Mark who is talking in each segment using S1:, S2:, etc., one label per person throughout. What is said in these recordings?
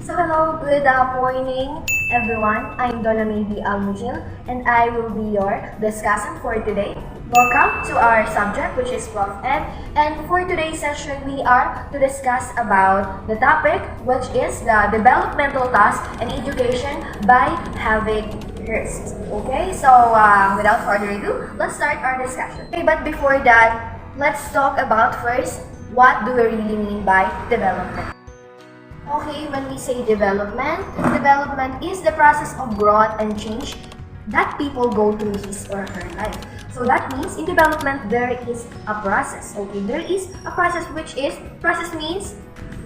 S1: So hello, good morning everyone. I'm Donna Maybe Almujil and I will be your discussant for today. Welcome to our subject, which is ProfEd, and for today's session we are to discuss about the topic, which is the developmental task and education by Havighurst. Okay, so without further ado, let's start our discussion. Okay, but before that, let's talk about first what do we really mean by development. Okay, when we say development is the process of growth and change that people go through his or her life. So that means in development there is a process. Okay, there is a process, which is, process means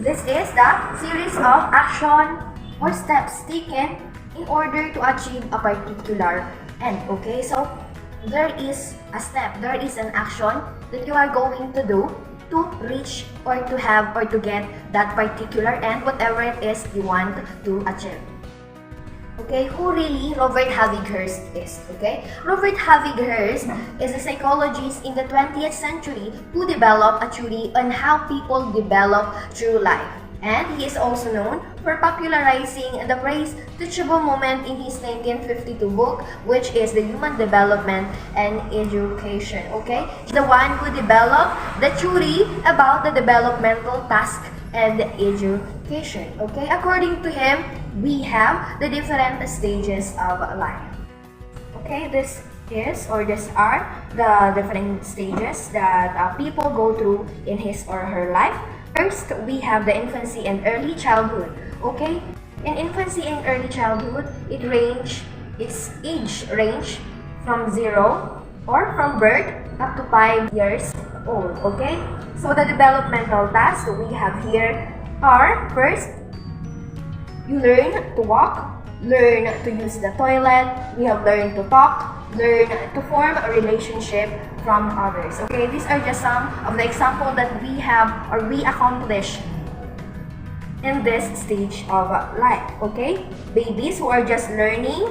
S1: this is the series of action or steps taken in order to achieve a particular end. Okay, so there is a step, there is an action that you are going to do to reach or to have or to get that particular end, whatever it is you want to achieve. Okay, who really Robert Havighurst is? Okay, Robert Havighurst is a psychologist in the 20th century who developed a theory on how people develop through life. And he is also known for popularizing the phrase teachable moment in his 1952 book, which is The Human Development and Education. Okay, the one who developed the theory about the developmental task and education. Okay, according to him, we have the different stages of life. Okay, these are the different stages that people go through in his or her life. First, we have the infancy and early childhood. Okay, in infancy and early childhood, its age range from 0 or from birth up to 5 years old. Okay, so the developmental tasks we have here are: first, you learn to walk, learn to use the toilet, we have learned to talk, learn to form a relationship from others. Okay, these are just some of the examples that we have or we accomplish in this stage of life. Okay, babies who are just learning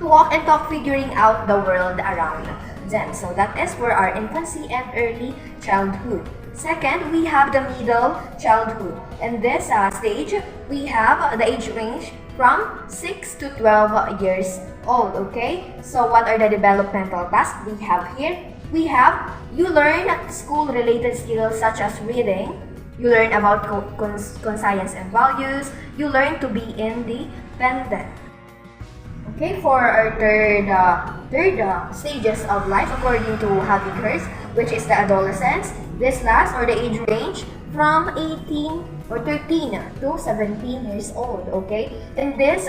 S1: to walk and talk, figuring out the world around them. So that is for our infancy and early childhood. Second, we have the middle childhood. In this stage, we have the age range from 6 to 12 years old. Okay, so what are the developmental tasks we have here? We have, you learn school-related skills such as reading, you learn about conscience and values, you learn to be independent. Okay, for our third stages of life, according to Havighurst, which is the adolescence, this lasts or the age range from 18 or 13 to 17 years old. Okay, in this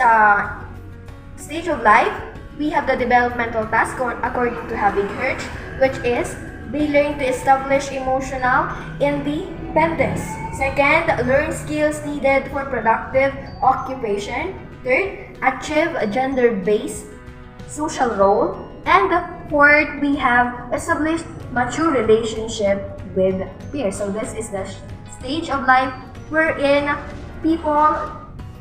S1: stage of life, we have the developmental task according to Havighurst, which is they learn to establish emotional independence. Second, learn skills needed for productive occupation. Third, achieve a gender-based social role. And fourth, we have established mature relationship with peers. So this is the stage of life wherein people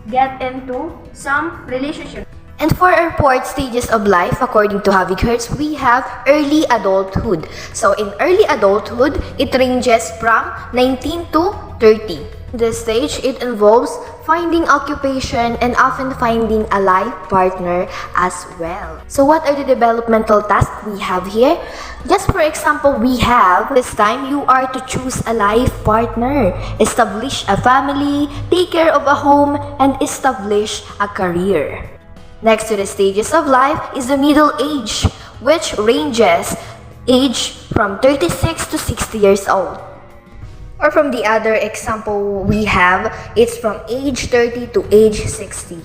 S1: get into some relationship. And for our fourth stages of life, according to Havighurst, we have early adulthood. So in early adulthood, it ranges from 19 to 30. This stage, it involves finding occupation and often finding a life partner as well. So what are the developmental tasks we have here? Just for example, we have, this time you are to choose a life partner, establish a family, take care of a home, and establish a career. Next to the stages of life is the middle age, which ranges age from 36 to 60 years old. Or from the other example we have, it's from age 30 to age 60.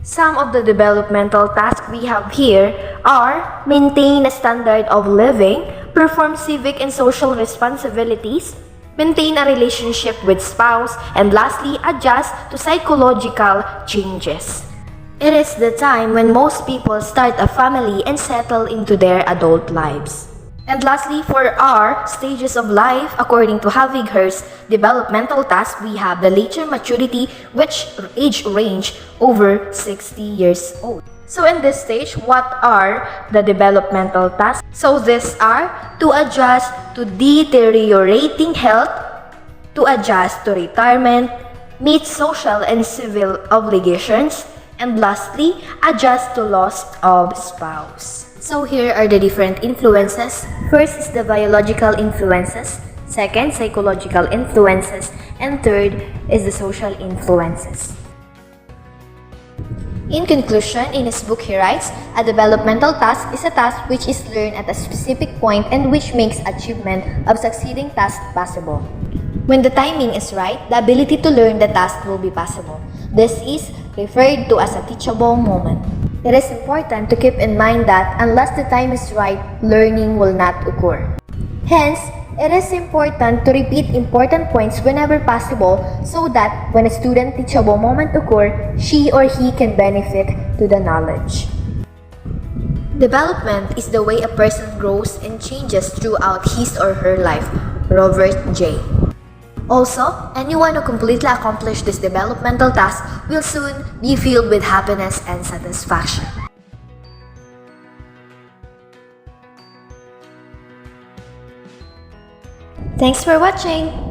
S1: Some of the developmental tasks we have here are maintain a standard of living, perform civic and social responsibilities, maintain a relationship with spouse, and lastly, adjust to psychological changes. It is the time when most people start a family and settle into their adult lives. And lastly, for our stages of life, according to Havighurst developmental tasks, we have the later maturity, which age range over 60 years old. So in this stage, what are the developmental tasks? So these are to adjust to deteriorating health, to adjust to retirement, meet social and civil obligations, and lastly, adjust to loss of spouse. So here are the different influences. First is the biological influences, second, psychological influences, and third is the social influences. In conclusion, in his book he writes, a developmental task is a task which is learned at a specific point and which makes achievement of succeeding task possible. When the timing is right, the ability to learn the task will be possible. This is referred to as a teachable moment. It is important to keep in mind that unless the time is right, learning will not occur. Hence, it is important to repeat important points whenever possible so that when a student teachable moment occurs, she or he can benefit to the knowledge. Development is the way a person grows and changes throughout his or her life. Robert J. Also, anyone who completely accomplishes this developmental task will soon be filled with happiness and satisfaction. Thanks for watching!